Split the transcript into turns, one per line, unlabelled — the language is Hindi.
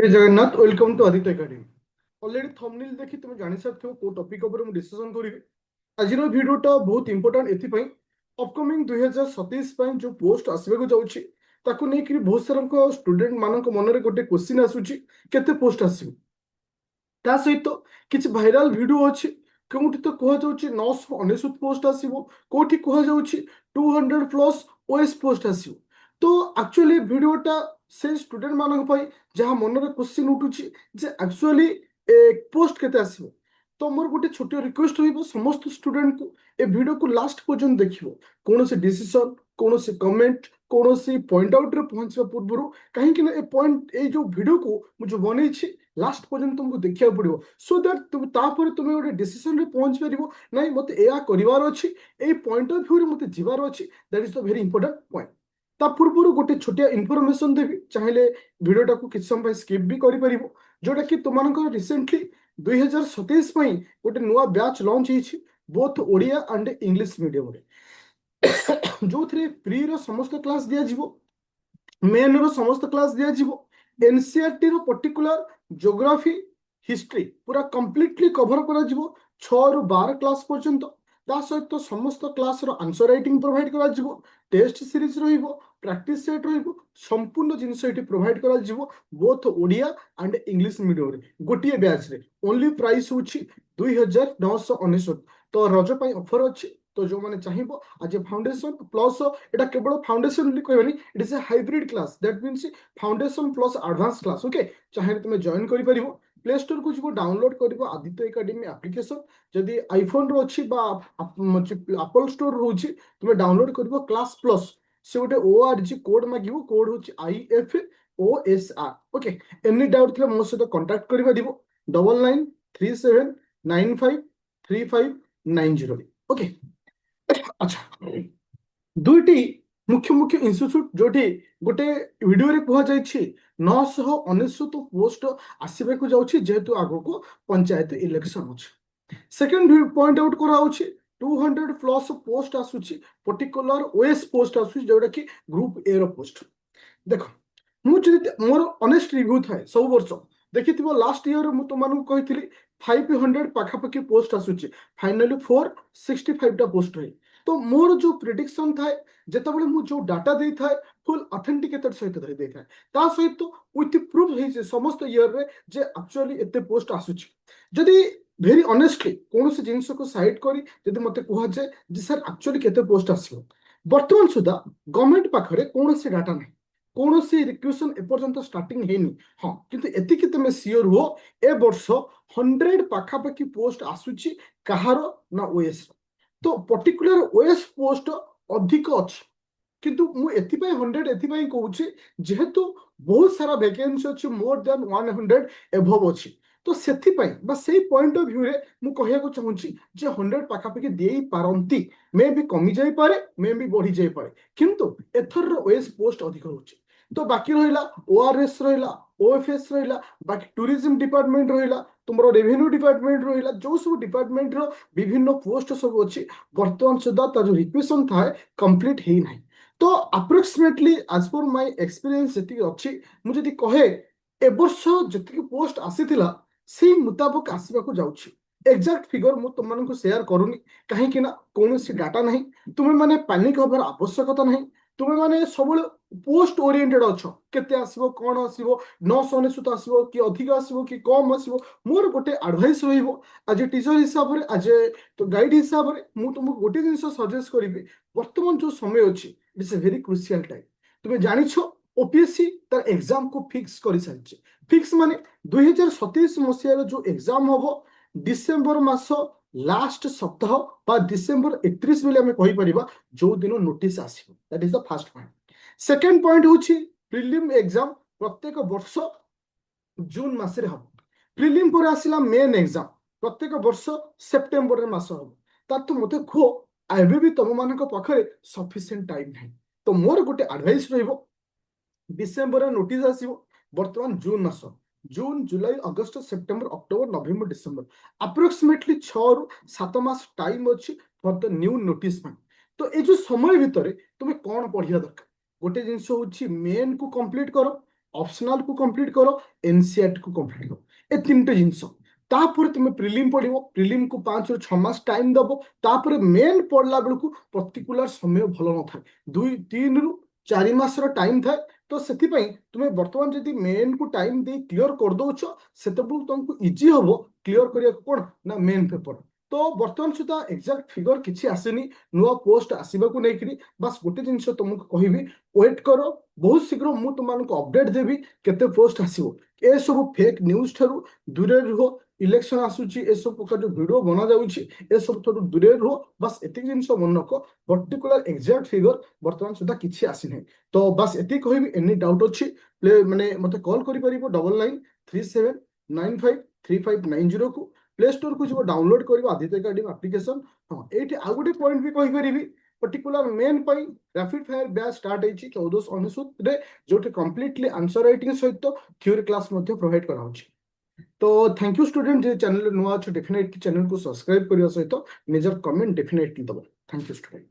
जय Jagannath welcome to Aditya academy. Already thumbnail देखि तुम जानि सारथियो को टॉपिक ऊपर मु डिस्कशन करिवे। आजिर भिडियोटा बहुत इंपोर्टेंट एथिपई अपकमिंग 2027 पई जो पोस्ट आसबेको जाउछि ताकू नै कि बहुत सारा स्टूडेंट मानक मनरे गोटे क्वेश्चन आसुछि केते पोस्ट आसिबो। ता सहित किछि भाइराल वीडियो अछि कोउठी तो कह जाउछि 999 पोस्ट आसिबो, कोउठी कह जाउछि 200 प्लस ओएस पोस्ट आसिबो। तो एक्चुअली वीडियोटा से स्टूडेंट मानक पई जहाँ मनरे क्वेश्चन उठुछि जे एक्चुअली पोस्ट केते आसिबो। तो मोर गोटे छोट रिक्वेस्ट होइबो समस्त स्टूडेंट को ए वीडियो को लास्ट पर्यंत देखिबो। कोनोसी डिसीजन कोनोसी कमेंट कोनोसी पॉइंट आउट रे पहुंचबा पूर्वरु काहे कि ए पॉइंट ए जो वीडियो को मु जो बनेछि लास्ट पर्यंत तुमको देखिया पड़ो सो दैट तुम तापर तुम गोटे डिसीजन रे पहुंच पारिबो नहीं मते एया करिवार अछि ए पॉइंट ऑफ व्यू रे मते जिवार अछि। That is the very important point. ता पूर्व गोटे छोटिया इनफॉरमेशन देबी चाहिले वीडियोटा को किछ समय स्किप भी करि परिबो जोटा कि तुमनको रिसेंटली 2027 पई गोटे नुवा बैच लॉन्च हिछि both Odia and English medium रे जो थ्रे प्री रो समस्त क्लास दिया जिवो मेन रो समस्त क्लास दिया जिवो एनसीईआरटी रो पर्टिकुलर ज्योग्राफी हिस्ट्री पूरा कंप्लीटली कवर करा जिवो 6 रु 12 क्लास पर्यंत। ता सहित समस्त क्लास रो आंसर राइटिंग प्रोवाइड करा जिवो, टेस्ट सीरीज रहिबो, प्रैक्टिस सेट रहिबो, संपूर्ण जिनिस एटी प्रोवाइड करा जिवो both Odia and English medium रे गोटिए बैच रे। ओनली प्राइस होछि 2999। तो रज पई ऑफर अछि। तो जो माने चाहिबो आज फाउंडेशन प्लस एटा केवल फाउंडेशन ବୋଲି कहबनी it is a hybrid class that means foundation plus advance class. Okay चाहे तुम जॉइन करि परिबो प्ले स्टोर को जीवो डाउनलोड करिवो आदित्य एकेडमी एप्लीकेशन जदि आईफोन रो अछि बा एप्पल स्टोर रोछि तुम डाउनलोड करिवो क्लास प्लस से गोटे ओआरजी कोड मागिवो कोड होछि IFOSR। ओके एनी डाउट थे मो सहित कांटेक्ट करि परिबो 9937953590। ओके अच्छा दुईटी मुख्य मुख्य इन्स्टिट्यूट जोटी गोटे वीडियो रे कह जाइछि 999 पोस्ट आसीबे को जाउछि जेहेतु आगो को पंचायत इलेक्शन अछि। सेकंड पॉइंट आउट करा होछि 200 प्लस पोस्ट आसुछि पर्टिकुलर ओएस पोस्ट आसुछि जोटा कि ग्रुप ए रो पोस्ट। देखो मु जदि मोर ऑनेस्ट रिव्यू थाए सब वर्ष देखिथिबो लास्ट ईयर मु तुमन कहिथिली 500 पाखापाखि पोस्ट आसुछि फाइनली 465 टा पोस्ट रही। तो मोर जो प्रिडिक्शन थाए जेतेबेले मु जो डाटा देई थाए फुल ऑथेंटिकेटेड सहित धरि देई थाए ता सहित विथ प्रूफ हे जे समस्त ईयर रे जे एक्चुअली एते पोस्ट आसुछि। जदि वेरी ऑनेस्टली कौन से जिनिस को साइड करी जदि मते कह जाए जे सर एक्चुअली केते पोस्ट आसियो वर्तमान सुधा गवर्नमेंट पाखरे कौन से डाटा नहीं कौन सी रिक्वेशन एपर्यंत स्टार्टिंग हेनी। हाँ किंतु एतिकी तुम सियोर हो ए वर्ष 100 पाखापाखि पोस्ट आसुची कहार ना ओएस तो पर्टिकुलर ओएस पोस्ट अधिक अच्छी किंतु मु एथिपाई 100 एथिपाई कहूची जेहेतु बहुत सारा वैकेंसी अछि मोर देन 100 एभव अछि। तो सेथिपाई बा सेही पॉइंट ऑफ व्यू रे मु कहिया को चाहूची जे 100 पाखापाखि देई पारंती मे भी कमी जाई पारे मे भी बढ़ी जाई पारे किंतु एथर ओएस पोस्ट अधिक होची। तो बाकी रहिला ओआरएस रहिला ओएफएस रहिला बाकी टूरिज्म डिपार्टमेंट रहिला तुमरो रेवेन्यू डिपार्टमेंट रहिला जो सब डिपार्टमेंट रो विभिन्न पोस्ट सब अछि वर्तमान सुधा त जो रिक्वेशन थाए कंप्लीट हेई नाही। तो अप्रोक्सीमेटली आज पर माय एक्सपीरियंस जति अछि मु जति कहे ए वर्ष जति पोस्ट आसीथिला सेही मुताबिक आसीबा को जाउछि। एग्जैक्ट फिगर मु तुम मानक शेयर करूनी काहे कि ना कोनोसी डाटा नहीं तुमे माने पैनिक होबार आवश्यकता नहीं तुमे माने सब पोस्ट ओरिएंटेड अच्छ केते आसीबो कोन आसीबो 999 आसीबो कि अधिक आसीबो कि कम आसीबो मोर गोटे एडवाइस रहिबो आज टीचर हिसाब रे आज तो गाइड हिसाब रे मु तुमको गोटे जिंस सजेस्ट करिबी वर्तमान जो समय अछि it is a very crucial time. तुमे जानिछो ओपीएससी तार एग्जाम को फिक्स करि सारिछे फिक्स माने 2027 मसिया जो एग्जाम होबो डिसेंबर मास लास्ट सप्ताह बा डिसेंबर 31 बेले हमें कहि परिबा जो दिन नोटिस आसीबो that is the first point. Second point होछि प्रीलिम एग्जाम प्रत्येक वर्ष जून मासरे हम प्रीलिम पर आसिला मेन एग्जाम प्रत्येक वर्ष सेप्टेम्बर मास हम ता तो मते खो एबे भी तुम मानक पाखरे सफिशिएंट टाइम नहीं। तो मोर गोटे एडवाइस रहिबो डिसेंबर नोटिस आसीबो वर्तमान जून मास जून जुलाई अगस्त September October November December approximately 6 रु 7 मास टाइम अछि फॉर द न्यू नोटिस। तो ए जो समय भितर तुम कौन पढ़िया दरकार गोटे जिनस होछि मेन को कंप्लीट करो ऑप्शनल को कंप्लीट करो एनसीईआरटी को कंप्लीट करो ए तीनटे जिनस तापर तुम प्रिलिम पढ़ो प्रिलिम को 5 ରୁ 6 मास टाइम दबो तापर मेन पढ़ला बेलू पर्टिकुलर समय भल न था 2 3 ରୁ 4 मास टाइम थाए तो से तुम्हें बर्तमान जदि मेन को टाइम दे क्लीयर कर दौच से तुमको इजी हम क्लीयर करिया कौन ना मेन पेपर तो बर्तमान सुधा एक्जाक्ट फिगर किसी आसेनी नुआ पोस्ट आसवाक नहीं बास गोटे जिन तुमको कहबी वेट कर बहुत शीघ्र मुझे तुमको अपडेट देवी केते पोस्ट आसो ए सब फेक न्यूज ठारू दूरे रुह इलेक्शन आसूची ए सब प्रकार जो वीडियो बना जाउची ए सब ठारू दूरे रुह बस एतिक जिन मन रख पर्टिकुलर एक्जाक्ट फिगर बर्तमान सुधा किसी आसी नहीं तो बस एति कहबी एनी डाउट अच्छी प्ले माने मते कॉल करि परिबो 9937953590 को प्ले स्टोर को जो डाउनलोड कर आदित्य एकेडमी एप्लिकेशन हाँ ये आउ गोटे पॉइंट भी कहीपरि particular main rapid fire batch start होती 1499 जो कम्प्लीटली आंसर राइटिंग सहित थ्योरी क्लास प्रोवाइड करा तो थैंक यू स्टूडेंट जे चैनल नुआ अच्छे डेफिनेटली चैनल को सब्सक्राइब करने सहित निजर कमेंट डेफिनेटली दबो थैंक यू स्टूडेंट।